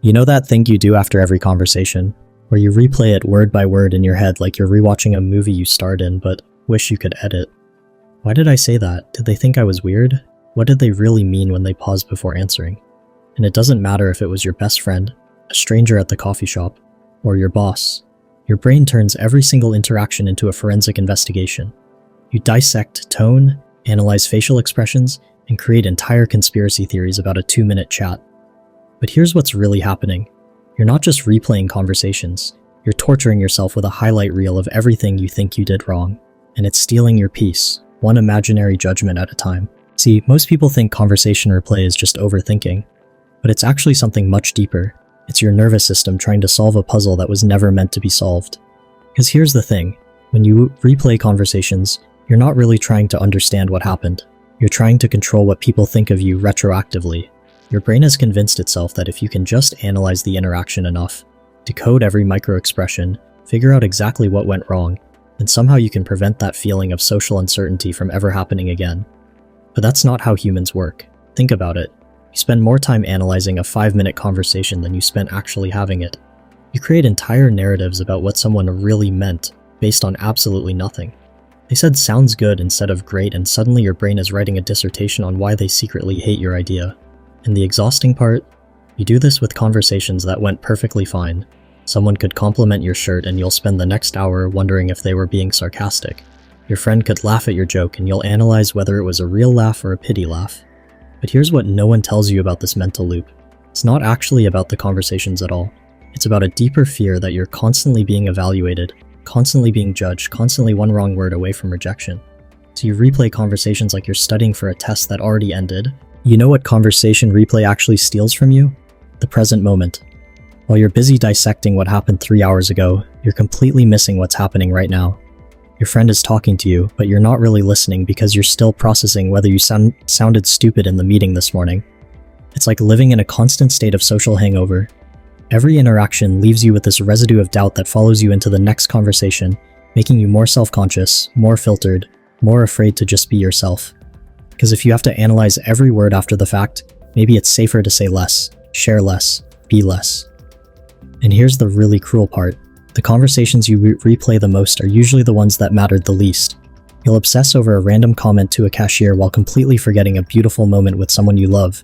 You know that thing you do after every conversation, where you replay it word by word in your head like you're rewatching a movie you starred in but wish you could edit? Why did I say that? Did they think I was weird? What did they really mean when they paused before answering? And it doesn't matter if it was your best friend, a stranger at the coffee shop, or your boss. Your brain turns every single interaction into a forensic investigation. You dissect tone, analyze facial expressions, and create entire conspiracy theories about a 2-minute chat. But here's what's really happening. You're not just replaying conversations, you're torturing yourself with a highlight reel of everything you think you did wrong. And it's stealing your peace, one imaginary judgment at a time. See, most people think conversation replay is just overthinking, but it's actually something much deeper. It's your nervous system trying to solve a puzzle that was never meant to be solved. Because here's the thing, when you replay conversations, you're not really trying to understand what happened. You're trying to control what people think of you retroactively. Your brain has convinced itself that if you can just analyze the interaction enough, decode every microexpression, figure out exactly what went wrong, then somehow you can prevent that feeling of social uncertainty from ever happening again. But that's not how humans work. Think about it. You spend more time analyzing a 5-minute conversation than you spent actually having it. You create entire narratives about what someone really meant based on absolutely nothing. They said sounds good instead of great, and suddenly your brain is writing a dissertation on why they secretly hate your idea. And the exhausting part? You do this with conversations that went perfectly fine. Someone could compliment your shirt and you'll spend the next hour wondering if they were being sarcastic. Your friend could laugh at your joke and you'll analyze whether it was a real laugh or a pity laugh. But here's what no one tells you about this mental loop. It's not actually about the conversations at all. It's about a deeper fear that you're constantly being evaluated, constantly being judged, constantly one wrong word away from rejection. So you replay conversations like you're studying for a test that already ended. You know what conversation replay actually steals from you? The present moment. While you're busy dissecting what happened 3 hours ago, you're completely missing what's happening right now. Your friend is talking to you, but you're not really listening because you're still processing whether you sounded stupid in the meeting this morning. It's like living in a constant state of social hangover. Every interaction leaves you with this residue of doubt that follows you into the next conversation, making you more self-conscious, more filtered, more afraid to just be yourself. Because if you have to analyze every word after the fact, maybe it's safer to say less, share less, be less. And here's the really cruel part. The conversations you replay the most are usually the ones that mattered the least. You'll obsess over a random comment to a cashier while completely forgetting a beautiful moment with someone you love.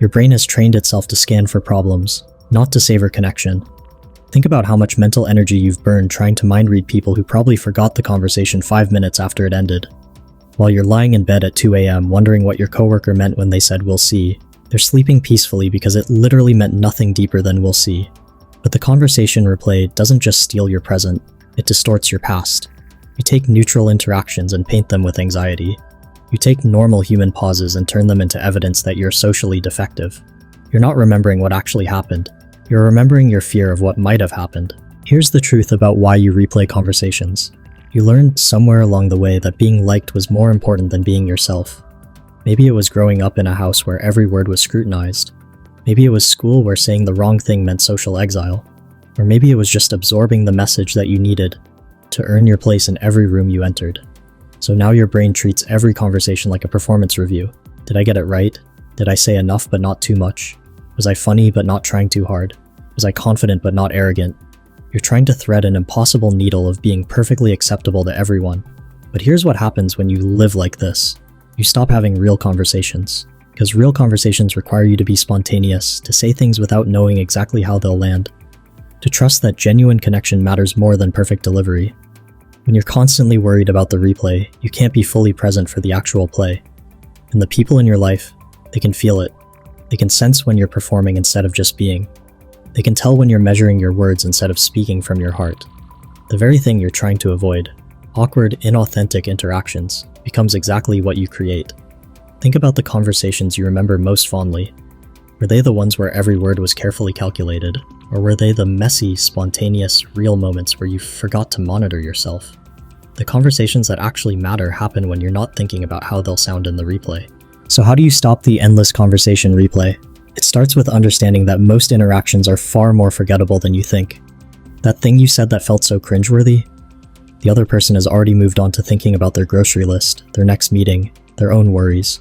Your brain has trained itself to scan for problems, not to savor connection. Think about how much mental energy you've burned trying to mind read people who probably forgot the conversation 5 minutes after it ended. While you're lying in bed at 2 a.m. wondering what your coworker meant when they said "we'll see," they're sleeping peacefully because it literally meant nothing deeper than "we'll see." But the conversation replay doesn't just steal your present, it distorts your past. You take neutral interactions and paint them with anxiety. You take normal human pauses and turn them into evidence that you're socially defective. You're not remembering what actually happened. You're remembering your fear of what might have happened. Here's the truth about why you replay conversations. You learned somewhere along the way that being liked was more important than being yourself. Maybe it was growing up in a house where every word was scrutinized. Maybe it was school where saying the wrong thing meant social exile. Or maybe it was just absorbing the message that you needed to earn your place in every room you entered. So now your brain treats every conversation like a performance review. Did I get it right? Did I say enough but not too much? Was I funny but not trying too hard? Was I confident but not arrogant? You're trying to thread an impossible needle of being perfectly acceptable to everyone. But here's what happens when you live like this. You stop having real conversations. Because real conversations require you to be spontaneous, to say things without knowing exactly how they'll land. To trust that genuine connection matters more than perfect delivery. When you're constantly worried about the replay, you can't be fully present for the actual play. And the people in your life, they can feel it. They can sense when you're performing instead of just being. They can tell when you're measuring your words instead of speaking from your heart. The very thing you're trying to avoid, awkward, inauthentic interactions, becomes exactly what you create. Think about the conversations you remember most fondly. Were they the ones where every word was carefully calculated? Or were they the messy, spontaneous, real moments where you forgot to monitor yourself? The conversations that actually matter happen when you're not thinking about how they'll sound in the replay. So how do you stop the endless conversation replay? It starts with understanding that most interactions are far more forgettable than you think. That thing you said that felt so cringeworthy? The other person has already moved on to thinking about their grocery list, their next meeting, their own worries.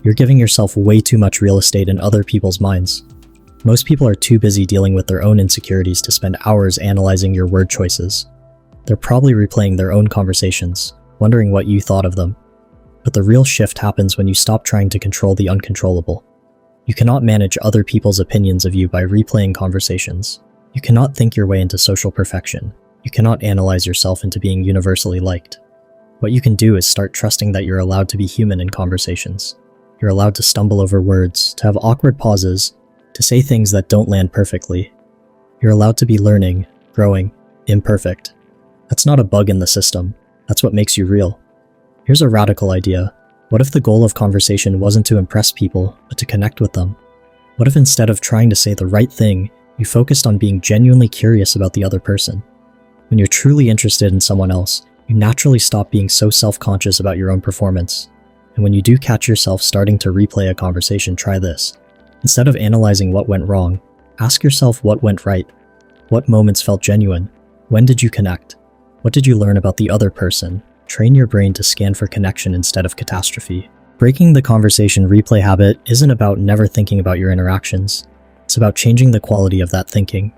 You're giving yourself way too much real estate in other people's minds. Most people are too busy dealing with their own insecurities to spend hours analyzing your word choices. They're probably replaying their own conversations, wondering what you thought of them. But the real shift happens when you stop trying to control the uncontrollable. You cannot manage other people's opinions of you by replaying conversations. You cannot think your way into social perfection. You cannot analyze yourself into being universally liked. What you can do is start trusting that you're allowed to be human in conversations. You're allowed to stumble over words, to have awkward pauses, to say things that don't land perfectly. You're allowed to be learning, growing, imperfect. That's not a bug in the system. That's what makes you real. Here's a radical idea. What if the goal of conversation wasn't to impress people, but to connect with them? What if instead of trying to say the right thing, you focused on being genuinely curious about the other person? When you're truly interested in someone else, you naturally stop being so self-conscious about your own performance. And when you do catch yourself starting to replay a conversation, try this. Instead of analyzing what went wrong, ask yourself what went right. What moments felt genuine? When did you connect? What did you learn about the other person? Train your brain to scan for connection instead of catastrophe. Breaking the conversation replay habit isn't about never thinking about your interactions. It's about changing the quality of that thinking.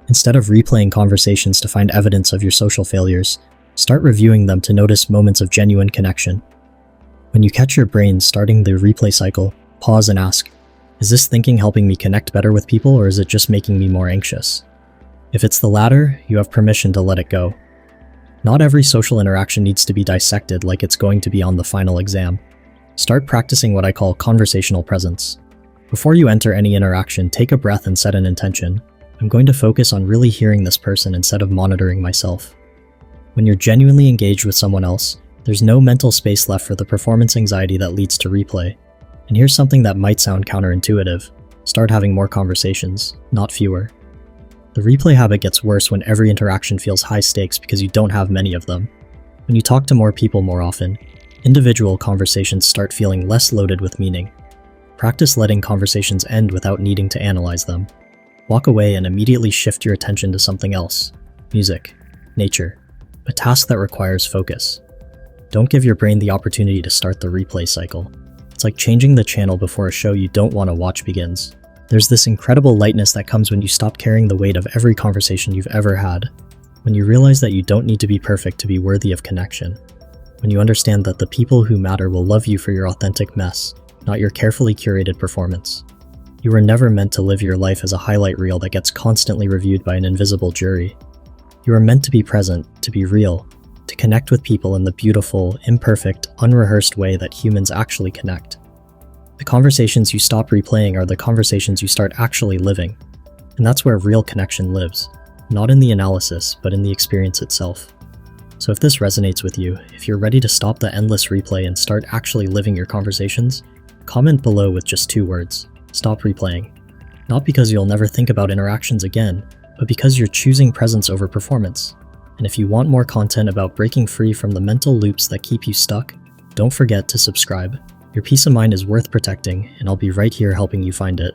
Instead of replaying conversations to find evidence of your social failures, start reviewing them to notice moments of genuine connection. When you catch your brain starting the replay cycle, pause and ask, is this thinking helping me connect better with people, or is it just making me more anxious? If it's the latter, you have permission to let it go. Not every social interaction needs to be dissected like it's going to be on the final exam. Start practicing what I call conversational presence. Before you enter any interaction, take a breath and set an intention. I'm going to focus on really hearing this person instead of monitoring myself. When you're genuinely engaged with someone else, there's no mental space left for the performance anxiety that leads to replay. And here's something that might sound counterintuitive. Start having more conversations, not fewer. The replay habit gets worse when every interaction feels high stakes because you don't have many of them. When you talk to more people more often, individual conversations start feeling less loaded with meaning. Practice letting conversations end without needing to analyze them. Walk away and immediately shift your attention to something else. Music, nature, a task that requires focus. Don't give your brain the opportunity to start the replay cycle. It's like changing the channel before a show you don't want to watch begins. There's this incredible lightness that comes when you stop carrying the weight of every conversation you've ever had. When you realize that you don't need to be perfect to be worthy of connection. When you understand that the people who matter will love you for your authentic mess, not your carefully curated performance. You were never meant to live your life as a highlight reel that gets constantly reviewed by an invisible jury. You are meant to be present, to be real, to connect with people in the beautiful, imperfect, unrehearsed way that humans actually connect. The conversations you stop replaying are the conversations you start actually living. And that's where real connection lives. Not in the analysis, but in the experience itself. So if this resonates with you, if you're ready to stop the endless replay and start actually living your conversations, comment below with just 2 words. Stop replaying. Not because you'll never think about interactions again, but because you're choosing presence over performance. And if you want more content about breaking free from the mental loops that keep you stuck, don't forget to subscribe. Your peace of mind is worth protecting, and I'll be right here helping you find it.